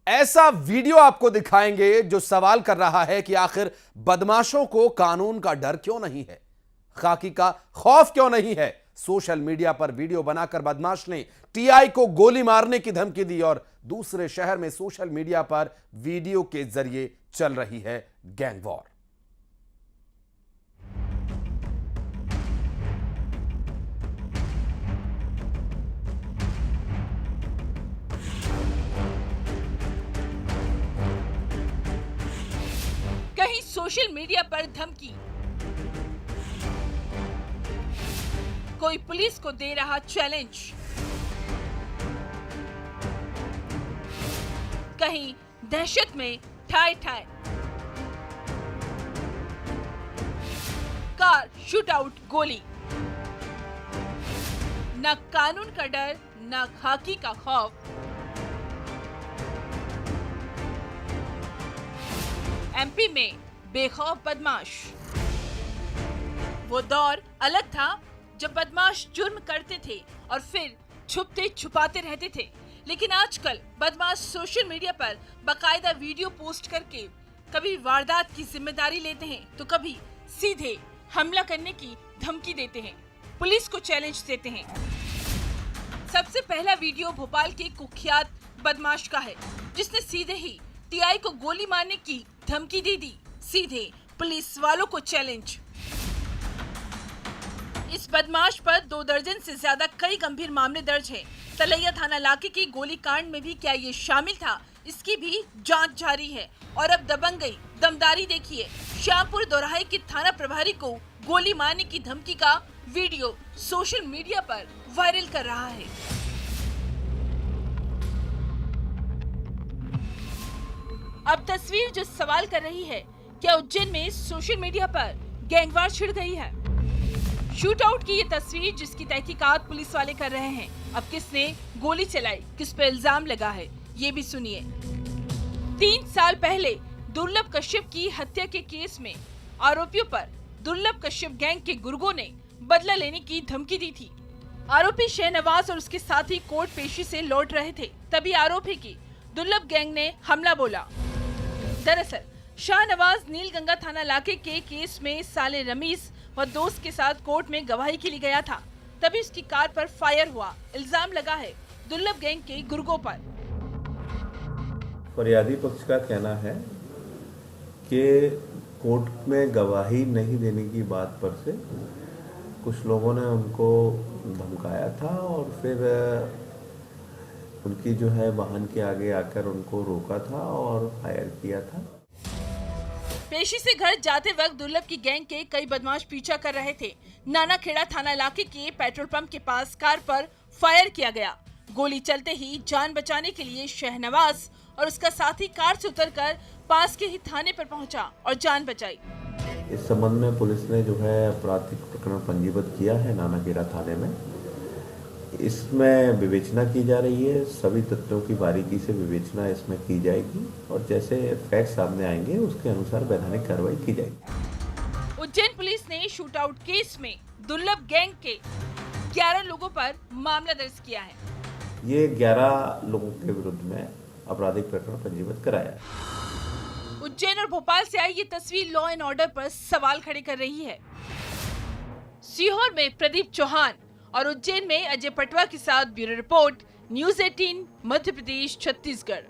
ऐसा वीडियो आपको दिखाएंगे जो सवाल कर रहा है कि आखिर बदमाशों को कानून का डर क्यों नहीं है, खाकी का खौफ क्यों नहीं है। सोशल मीडिया पर वीडियो बनाकर बदमाश ने टीआई को गोली मारने की धमकी दी और दूसरे शहर में सोशल मीडिया पर वीडियो के जरिए चल रही है गैंग वॉर। कहीं सोशल मीडिया पर धमकी, कोई पुलिस को दे रहा चैलेंज, कहीं दहशत में ठाए ठाए, कार शूटआउट गोली। न कानून का डर, न खाकी का खौफ। एमपी में बेखौफ बदमाश। वो दौर अलग था जब बदमाश जुर्म करते थे और फिर छुपते छुपाते रहते थे, लेकिन आजकल बदमाश सोशल मीडिया पर बकायदा वीडियो पोस्ट करके कभी वारदात की जिम्मेदारी लेते हैं तो कभी सीधे हमला करने की धमकी देते हैं, पुलिस को चैलेंज देते हैं। सबसे पहला वीडियो भोपाल के कुख्यात बदमाश का है, जिसने सीधे ही टीआई को गोली मारने की धमकी दे दी, सीधे पुलिस वालों को चैलेंज। इस बदमाश पर 2 दर्जन से ज्यादा कई गंभीर मामले दर्ज हैं। तलैया थाना इलाके की गोली कांड में भी क्या ये शामिल था, इसकी भी जांच जारी है। और अब दबंग गई दमदारी देखिए, श्यामपुर दोराहे के थाना प्रभारी को गोली मारने की धमकी का वीडियो सोशल मीडिया पर वायरल कर रहा है। अब तस्वीर जो सवाल कर रही है, क्या उज्जैन में सोशल मीडिया पर गैंगवार छिड़ गई है? शूटआउट की ये तस्वीर जिसकी तहकीकात पुलिस वाले कर रहे हैं। अब किसने गोली चलाई, किस पे इल्जाम लगा है, ये भी सुनिए। 3 साल पहले दुर्लभ कश्यप की हत्या के केस में आरोपियों पर दुर्लभ कश्यप गैंग के गुर्गों ने बदला लेने की धमकी दी थी। आरोपी शहनवाज और उसके साथी कोर्ट पेशी से लौट रहे थे, तभी आरोपी की दुर्लभ गैंग ने हमला बोला। दरअसल शाहनवाज नीलगंगा थाना इलाके के केस में साले रमीज व दोस्त के साथ कोर्ट में गवाही के लिए गया था, तभी उसकी कार पर फायर हुआ। इल्जाम लगा है दुर्लभ गैंग के गुर्गों पर। फरियादी पक्ष का कहना है कि कोर्ट में गवाही नहीं देने की बात पर से कुछ लोगों ने उनको धमकाया था और फिर उनकी जो है वाहन के आगे आकर उनको रोका था और फायर किया था। पेशी से घर जाते वक्त दुर्लभ की गैंग के कई बदमाश पीछा कर रहे थे। नानाखेड़ा थाना इलाके के पेट्रोल पंप के पास कार पर फायर किया गया। गोली चलते ही जान बचाने के लिए शहनवाज और उसका साथी कार से उतरकर पास के ही थाने पर पहुंचा और जान बचाई। इस संबंध में पुलिस ने जो है आपराधिक प्रकरण पंजीबद्ध किया है नानाखेड़ा थाने में। इसमें विवेचना की जा रही है, सभी तथ्यों की बारीकी से विवेचना इसमें की जाएगी और जैसे फैक्ट सामने आएंगे उसके अनुसार वैधानिक कार्रवाई की जाएगी। उज्जैन पुलिस ने शूटआउट केस में दुर्लभ गैंग के 11 लोगों पर मामला दर्ज किया है। ये 11 लोगों के विरुद्ध में आपराधिक प्रकरण पंजीबद्ध कराया है। उज्जैन और भोपाल से आई ये तस्वीर लॉ एंड ऑर्डर पर सवाल खड़े कर रही है। सीहोर में प्रदीप चौहान और उज्जैन में अजय पटवा के साथ bureau report, news 18 Madhya Pradesh Chhattisgarh.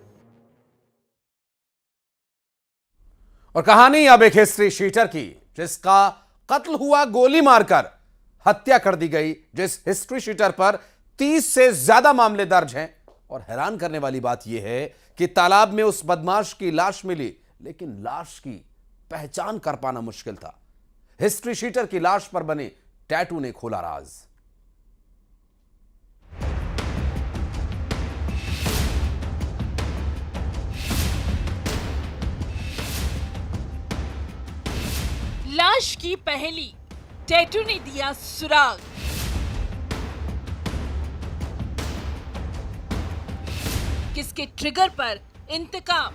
और कहानी अब एक हिस्ट्री शीटर की, जिसका कत्ल हुआ गोली मारकर हत्या कर दी गई। जिस हिस्ट्री शीटर पर 30 से ज्यादा मामले दर्ज हैं। और हैरान करने वाली बात यह है कि तालाब में उस बदमाश की लाश मिली, लेकिन लाश की पहचान कर पाना मुश्किल था। हिस्ट्री शीटर की लाश पर बने टैटू ने खोला राज। लाश की पहेली, टैटू ने दिया सुराग। किसके ट्रिगर पर इंतकाम?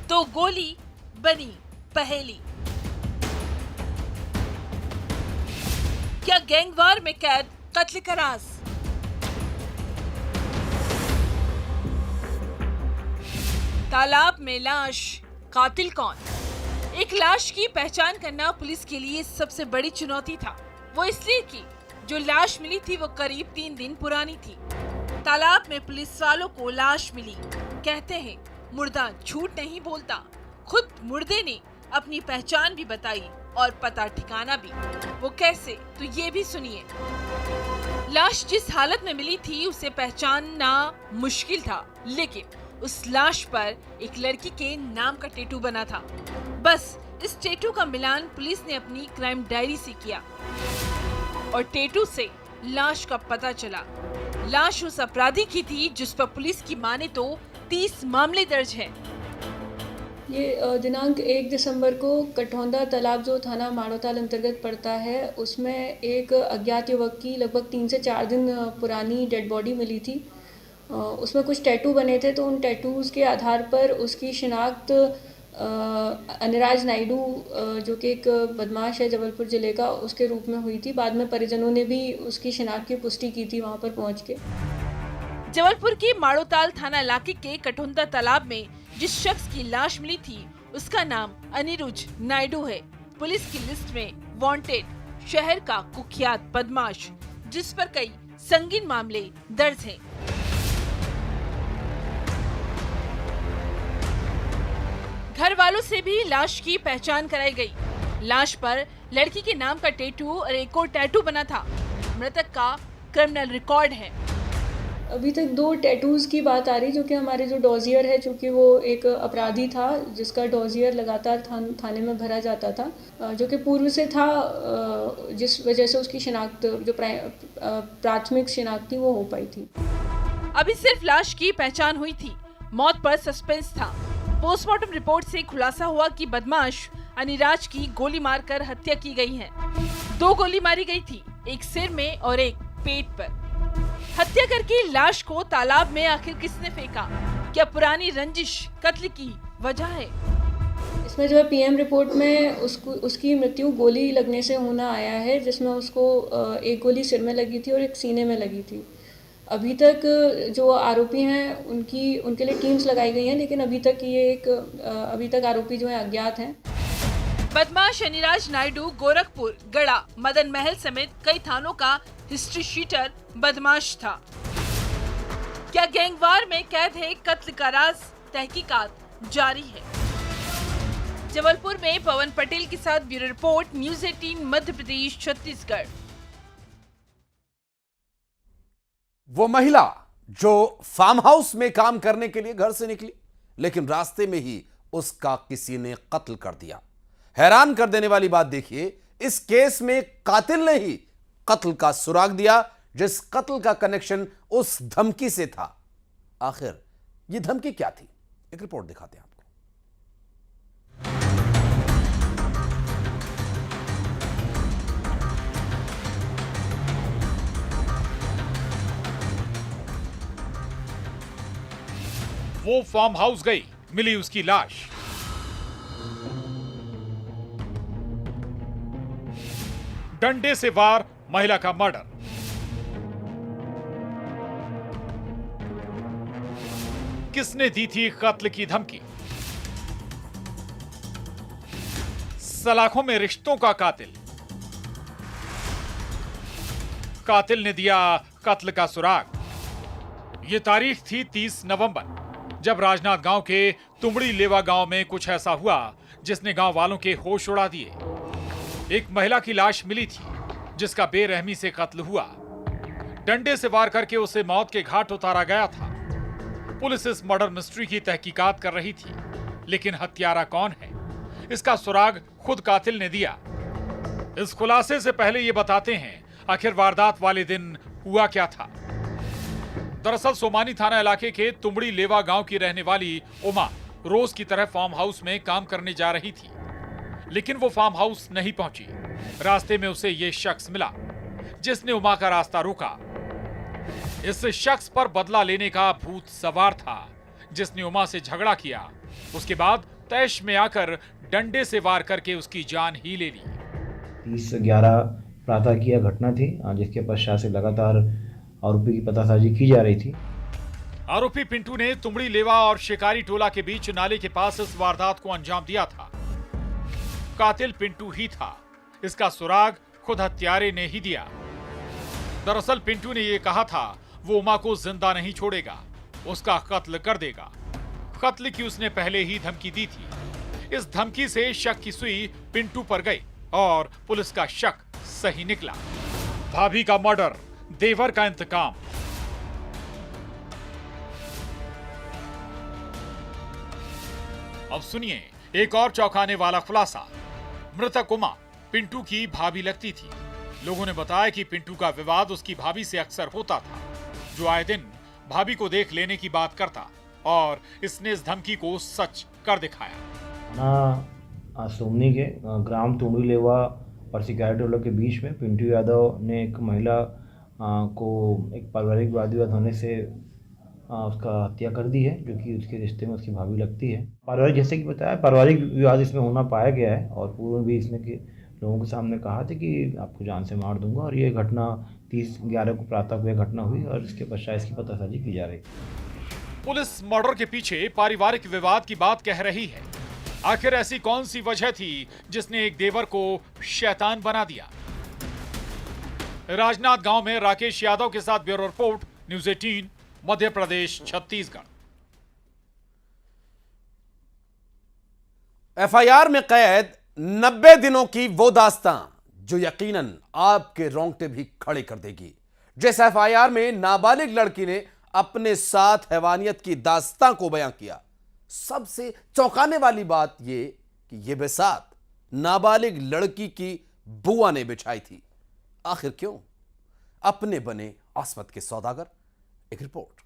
तो गोली बनी पहेली। क्या गैंगवार में कैद कत्ल का राज? तालाब में लाश, कातिल कौन? एक लाश की पहचान करना पुलिस के लिए सबसे बड़ी चुनौती था। वो इसलिए कि जो लाश मिली थी वो करीब 3 दिन पुरानी थी। तालाब में पुलिस वालों को लाश मिली। कहते हैं मुर्दा झूठ नहीं बोलता। खुद मुर्दे ने अपनी पहचान भी बताई और पता ठिकाना भी। वो कैसे, तो ये भी सुनिए। लाश जिस हालत में मिली थी उसे पहचानना मुश्किल था, लेकिन उस लाश पर एक लड़की के नाम का टैटू बना था। बस इस टैटू का मिलान पुलिस ने अपनी क्राइम डायरी से किया और टैटू से लाश का पता चला। लाश उस अपराधी की थी जिस पर पुलिस की माने तो 30 मामले दर्ज हैं। ये दिनांक 1 दिसंबर को कठौंदा तालाब जो थाना माड़ोताल अंतर्गत पड़ता है, उसमें एक अज्ञात युवक की लगभग 3 से 4 दिन पुरानी डेड बॉडी मिली थी। उसमें कुछ टैटू बने थे, तो उन टैटूज़ के आधार पर उसकी शिनाख्त अनिराज नायडू जो कि एक बदमाश है जबलपुर ज़िले का, उसके रूप में हुई थी। बाद में परिजनों ने भी उसकी शिनाख्त की पुष्टि की थी वहाँ पर पहुँच के। जबलपुर के माड़ोताल थाना इलाके के कठौंदा तालाब में जिस शख्स की लाश मिली थी उसका नाम अनिरुज नायडू है। पुलिस की लिस्ट में वांटेड शहर का कुख्यात बदमाश, जिस पर कई संगीन मामले दर्ज हैं। घर वालों से भी लाश की पहचान कराई गई। लाश पर लड़की के नाम का टैटू और एक और टैटू बना था। मृतक का क्रिमिनल रिकॉर्ड है। अभी तक 2 टैटूज़ की बात आ रही, जो कि हमारे जो डॉजियर है, चूँकि वो एक अपराधी था जिसका डॉजियर लगातार थाने में भरा जाता था, जो कि पूर्व से था, जिस वजह से उसकी शिनाख्त जो प्राथमिक शिनाख्त थी वो हो पाई थी। अभी सिर्फ लाश की पहचान हुई थी, मौत पर सस्पेंस था। पोस्टमार्टम रिपोर्ट से खुलासा हुआ कि बदमाश अनिराज की गोली मारकर हत्या की गई है। 2 गोली मारी गई थी, एक सिर में और एक पेट पर। हत्या करके लाश को तालाब में आखिर किसने फेंका? क्या पुरानी रंजिश कत्ल की वजह है? इसमें जो है पीएम रिपोर्ट में उसकी मृत्यु गोली लगने से होना आया है, जिसमें उसको एक गोली सिर में लगी थी और एक सीने में लगी थी। अभी तक जो आरोपी हैं उनके लिए टीम्स लगाई गई हैं, लेकिन अभी तक आरोपी जो है अज्ञात हैं। बदमाश अनिराज नायडू गोरखपुर, गढ़ा, मदन महल समेत कई थानों का हिस्ट्री शीटर बदमाश था। क्या गैंगवार में कैद है कत्ल का राज? तहकीकात जारी है। जबलपुर में पवन पटेल के साथ bureau report, news 18 Madhya Pradesh, Chhattisgarh. वो महिला जो फार्म हाउस में काम करने के लिए घर से निकली, लेकिन रास्ते में ही उसका किसी ने कत्ल कर दिया। हैरान कर देने वाली बात देखिए, इस केस में कातिल ने ही कत्ल का सुराग दिया, जिस कत्ल का कनेक्शन उस धमकी से था। आखिर यह धमकी क्या थी? एक रिपोर्ट दिखाते हैं आपको। वो फार्म हाउस गई, मिली उसकी लाश। डंडे से वार, महिला का मर्डर। किसने दी थी कत्ल की धमकी? सलाखों में रिश्तों का कातिल। कातिल ने दिया कत्ल का सुराग। ये तारीख थी 30 नवंबर, जब राजनाथ गांव के तुमड़ी लेवा गांव में कुछ ऐसा हुआ जिसने गांव वालों के होश उड़ा दिए। एक महिला की लाश मिली थी जिसका बेरहमी से कत्ल हुआ। डंडे से वार करके उसे मौत के घाट उतारा गया था। पुलिस इस मर्डर मिस्ट्री की तहकीकात कर रही थी, लेकिन हत्यारा कौन है, इसका सुराग खुद कातिल ने दिया। इस खुलासे से पहले ये बताते हैं आखिर वारदात वाले दिन हुआ क्या था। दरअसल सोमानी थाना इलाके के तुमड़ी लेवा गांव की रहने वाली उमा रोज की तरह फार्म हाउस में काम करने जा रही थी, लेकिन वो फार्म हाउस नहीं पहुंची। रास्ते में उसे ये शख्स मिला जिसने उमा का रास्ता रोका। इस शख्स पर बदला लेने का भूत सवार था, जिसने उमा से झगड़ा किया। उसके बाद तैश में आकर डंडे से वार करके उसकी जान ही ले ली। 30/11 प्रातः की यह घटना थी, जिसके पश्चात से लगातार आरोपी की पतासाजी की जा रही थी। आरोपी पिंटू ने तुमड़ी लेवा और शिकारी टोला के बीच नाले के पास इस वारदात को अंजाम दिया था। कातिल पिंटू ही था, इसका सुराग खुद हत्यारे ने ही दिया। दरअसल पिंटू ने यह कहा था वो उमा को जिंदा नहीं छोड़ेगा, उसका कत्ल कर देगा। कत्ल की उसने पहले ही धमकी दी थी। इस धमकी से शक की सुई पिंटू पर गई और पुलिस का शक सही निकला। भाभी का मर्डर, देवर का इंतकाम। अब सुनिए एक और चौंकाने वाला खुलासा। मृतक उमा पिंटू की भाभी लगती थी। लोगों ने बताया कि पिंटू का विवाद उसकी भाभी से अक्सर होता था, जो आए दिन भाभी को देख लेने की बात करता, और इसने इस धमकी को सच कर दिखाया। सोमनी के ग्राम तुमड़ी लेवा और शिकारी टोला के बीच में पिंटू यादव ने एक महिला को एक पारिवारिक वाद विवाद होने से उसका हत्या कर दी है, जो कि उसके रिश्ते में उसकी भाभी लगती है। पारिवारिक, जैसे कि बताया, पारिवारिक विवाद इसमें होना पाया गया है और पूर्व में भी इसने लोगों के सामने कहा था कि आपको जान से मार दूंगा। और ये घटना 30/11 को प्रातः को यह घटना हुई और इसके पश्चात इसकी पतासाजी की जा रही। पुलिस मर्डर के पीछे पारिवारिक विवाद की बात कह रही है। आखिर ऐसी कौन सी वजह थी जिसने एक देवर को शैतान बना दिया? राजनाथ गांव में राकेश यादव के साथ bureau report, news 18, Madhya Pradesh, Chhattisgarh. FIR में कैद 90 दिनों की वो दास्तां जो यकीनन आपके रोंगटे भी खड़े कर देगी। जिस एफआईआर में नाबालिग लड़की ने अपने साथ हैवानियत की दास्तां को बयां किया, सबसे चौंकाने वाली बात यह कि यह बिसात नाबालिग लड़की की बुआ ने बिछाई थी। आखिर क्यों? अपने बने आसमत के सौदागर। एक रिपोर्ट।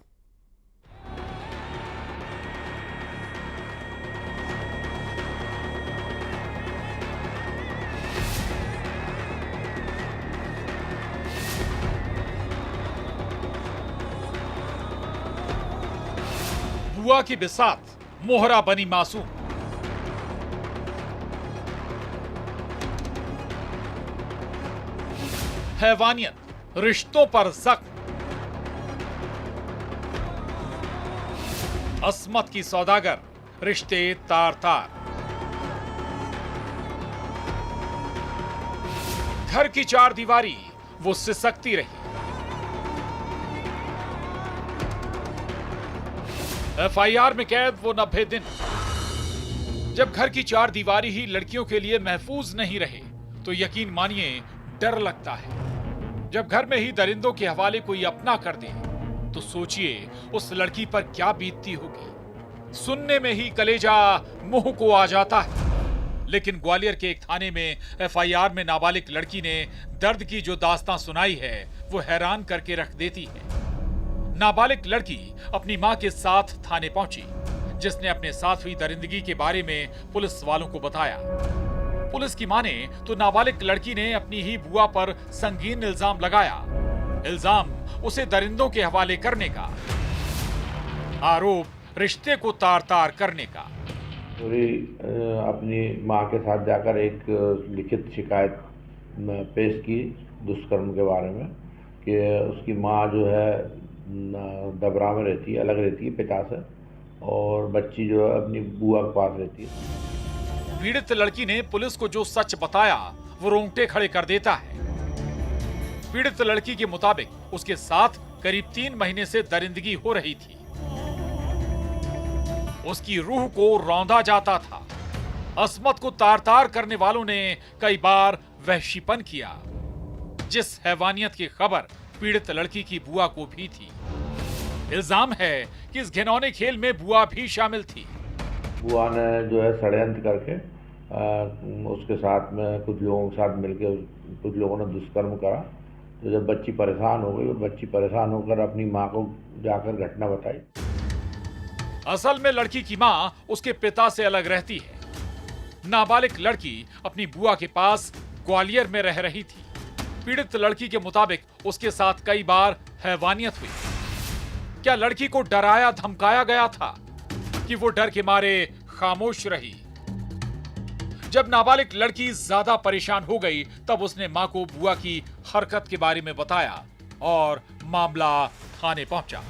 बुआ की बिसात मोहरा बनी मासूम। हैवानियत, रिश्तों पर जख्म। अस्मत की सौदागर, रिश्ते तार तार। घर की चार दीवारी वो सिसकती रही। एफआईआर में कैद वो 90 दिन। जब घर की चार दीवारी ही लड़कियों के लिए महफूज नहीं रहे तो यकीन मानिए डर लगता है। जब घर में ही दरिंदों के हवाले कोई अपना कर दे तो सोचिए उस लड़की पर क्या बीतती होगी। सुनने में ही कलेजा मुंह को आ जाता है। लेकिन ग्वालियर के एक थाने में एफआईआर में नाबालिग लड़की ने दर्द की जो दास्तां सुनाई है वो हैरान करके रख देती है। नाबालिग लड़की अपनी मां के साथ थाने पहुंची, जिसने अपने साथ हुई दरिंदगी के बारे में पुलिस वालों को बताया। पुलिस की माने तो नाबालिग लड़की ने अपनी ही बुआ पर संगीन इल्जाम लगाया। इल्जाम उसे दरिंदों के हवाले करने का, आरोप रिश्ते को तार तार करने का। पूरी अपनी मां के साथ जाकर एक लिखित शिकायत पेश की दुष्कर्म के बारे में कि उसकी मां जो है दबरा में रहती है, अलग रहती है पिता से, और बच्ची जो है अपनी बुआ के पास रहती है। पीड़ित लड़की ने पुलिस को जो सच बताया वो रोंगटे खड़े कर देता है। पीड़ित लड़की के मुताबिक उसके साथ करीब 3 महीने से दरिंदगी हो रही थी। उसकी रूह को रौंदा जाता था। अस्मत को तार तार करने वालों ने कई बार वहशीपन किया। जिस हैवानियत की खबर पीड़ित लड़की की बुआ को भी थी। इल्जाम है कि इस घिनौने खेल में बुआ भी शामिल थी। बुआ ने जो है षड्यंत्र करके उसके साथ में कुछ लोगों के साथ मिलकर कुछ लोगों ने दुष्कर्म करा। तो जब बच्ची परेशान हो गई, बच्ची परेशान होकर अपनी माँ को जाकर घटना बताई। असल में लड़की की मां उसके पिता से अलग रहती है। नाबालिग लड़की अपनी बुआ के पास ग्वालियर में रह रही थी। पीड़ित लड़की के मुताबिक उसके साथ कई बार हैवानियत हुई। क्या लड़की को डराया धमकाया गया था कि वो डर के मारे खामोश रही? जब नाबालिग लड़की ज्यादा परेशान हो गई तब उसने मां को बुआ की हरकत के बारे में बताया और मामला थाने पहुंचा।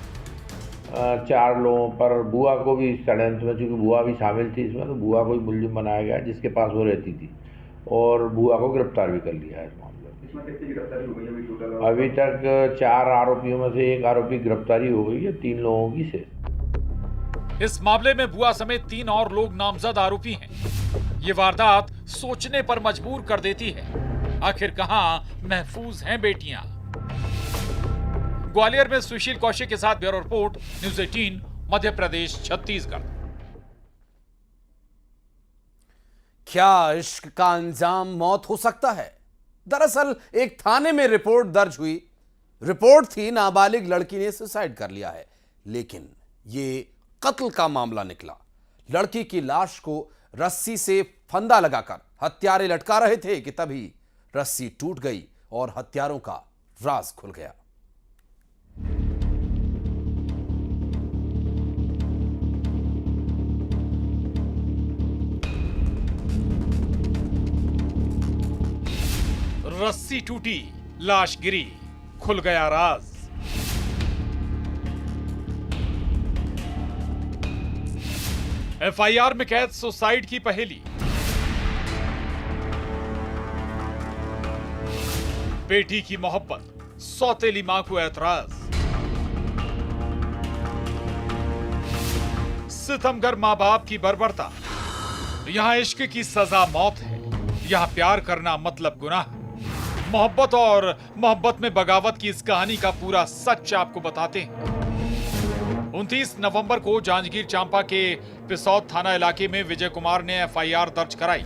4 लोगों पर, बुआ को भी षड्यंत्र में, चूँकि बुआ भी शामिल थी इसमें, तो बुआ को भी मुलजिम बनाया गया जिसके पास वो रहती थी, और बुआ को गिरफ्तार भी कर लिया है इस मामले में। इसमें कितनी गिरफ्तारी हो गई अभी टोटल? अभी तक 4 आरोपियों में से 1 आरोपी गिरफ्तारी हो गई है, 3 लोगों की शेष। इस मामले में बुआ समेत 3 और लोग नामजद आरोपी हैं। ये वारदात सोचने पर मजबूर कर देती है, आखिर कहां महफूज हैं बेटियां। ग्वालियर में सुशील कौशिक के साथ bureau report, news 18, Madhya Pradesh, Chhattisgarh. क्या इश्क का अंजाम मौत हो सकता है? दरअसल एक थाने में रिपोर्ट दर्ज हुई। रिपोर्ट थी नाबालिग लड़की ने सुसाइड कर लिया है, लेकिन ये कत्ल का मामला निकला। लड़की की लाश को रस्सी से फंदा लगाकर हत्यारे लटका रहे थे कि तभी रस्सी टूट गई और हत्यारों का राज खुल गया। रस्सी टूटी, लाश गिरी, खुल गया राज। एफआईआर में कैद सुसाइड की पहेली। बेटी की मोहब्बत, सौतेली मां को ऐतराज। सितमगर मां बाप की बर्बरता। यहां इश्क की सजा मौत है, यहां प्यार करना मतलब गुनाह। मोहब्बत और मोहब्बत में बगावत की इस कहानी का पूरा सच आपको बताते हैं। 29 नवंबर को जांजगीर चांपा के पिसौद थाना इलाके में विजय कुमार ने एफआईआर दर्ज कराई।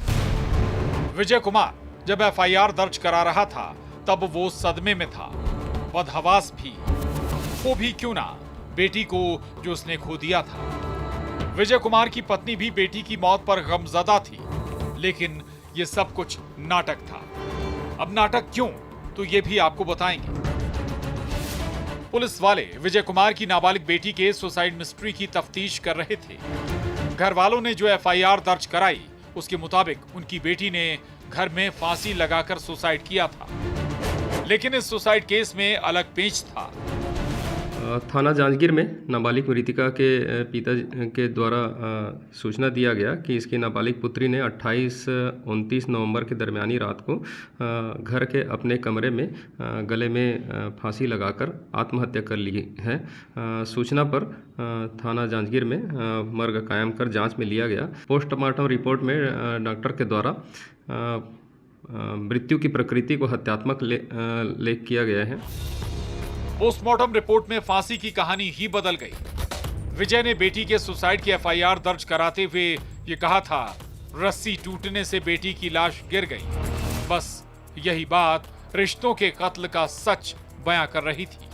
विजय कुमार जब एफआईआर दर्ज करा रहा था तब वो सदमे में था, बदहवास भी। वो भी क्यों ना, बेटी को जो उसने खो दिया था। विजय कुमार की पत्नी भी बेटी की मौत पर गमजदा थी, लेकिन ये सब कुछ नाटक था। अब नाटक क्यों, तो ये भी आपको बताएंगे। पुलिस वाले विजय कुमार की नाबालिग बेटी के सुसाइड मिस्ट्री की तफ्तीश कर रहे थे। घर वालों ने जो एफआईआर दर्ज कराई, उसके मुताबिक उनकी बेटी ने घर में फांसी लगाकर सुसाइड किया था। लेकिन इस सुसाइड केस में अलग पेच था। थाना जांजगीर में नाबालिग मृतिका के पिता के द्वारा सूचना दिया गया कि इसकी नाबालिग पुत्री ने 28-29 नवंबर के दरमियानी रात को घर के अपने कमरे में गले में फांसी लगाकर आत्महत्या कर ली है। सूचना पर थाना जांजगीर में मर्ग कायम कर जांच में लिया गया। पोस्टमार्टम रिपोर्ट में डॉक्टर के द्वारा मृत्यु की प्रकृति को हत्यात्मक लेख किया गया है। पोस्टमार्टम रिपोर्ट में फांसी की कहानी ही बदल गई। विजय ने बेटी के सुसाइड की एफआईआर दर्ज कराते हुए ये कहा था, रस्सी टूटने से बेटी की लाश गिर गई। बस यही बात रिश्तों के कत्ल का सच बयां कर रही थी।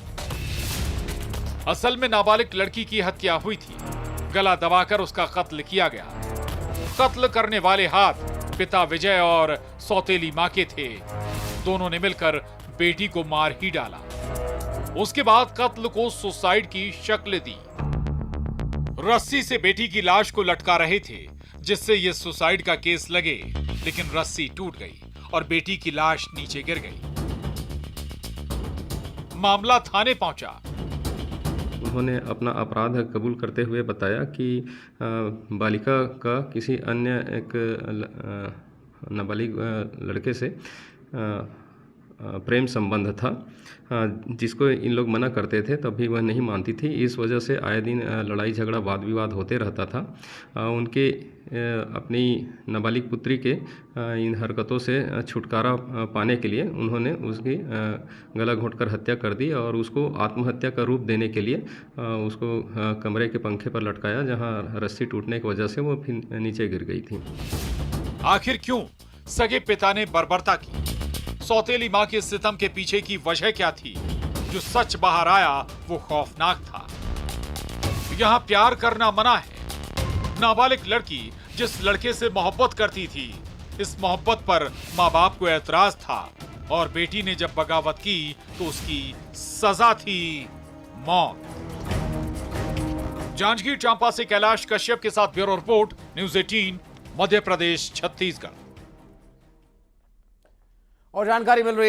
असल में नाबालिग लड़की की हत्या हुई थी, गला दबाकर उसका कत्ल किया गया। कत्ल करने वाले हाथ पिता विजय और सौतेली मां के थे। दोनों ने मिलकर बेटी को मार ही डाला। उसके बाद कत्ल को सुसाइड की शक्ल दी। रस्सी से बेटी की लाश को लटका रहे थे, जिससे यह सुसाइड का केस लगे, लेकिन रस्सी टूट गई और बेटी की लाश नीचे गिर गई। मामला थाने पहुंचा। उन्होंने अपना अपराध कबूल करते हुए बताया कि बालिका का किसी अन्य एक नाबालिग लड़के से प्रेम संबंध था, जिसको इन लोग मना करते थे, तब भी वह नहीं मानती थी। इस वजह से आए दिन लड़ाई झगड़ा वाद विवाद होते रहता था। उनके अपनी नाबालिग पुत्री के इन हरकतों से छुटकारा पाने के लिए उन्होंने उसकी गला घोंटकर हत्या कर दी और उसको आत्महत्या का रूप देने के लिए उसको कमरे के पंखे पर लटकाया, जहां रस्सी टूटने की वजह से वो फिर नीचे गिर गई थी। आखिर क्यों सगे पिता ने बर्बरता की? सौतेली मां के सितम के पीछे की वजह क्या थी? जो सच बाहर आया वो खौफनाक था। यहां प्यार करना मना है। नाबालिग लड़की जिस लड़के से मोहब्बत करती थी, इस मोहब्बत पर मां बाप को एतराज था और बेटी ने जब बगावत की तो उसकी सजा थी मौत। जांजगीर चांपा से कैलाश कश्यप के साथ bureau report, news 18, Madhya Pradesh, Chhattisgarh. और जानकारी मिल रही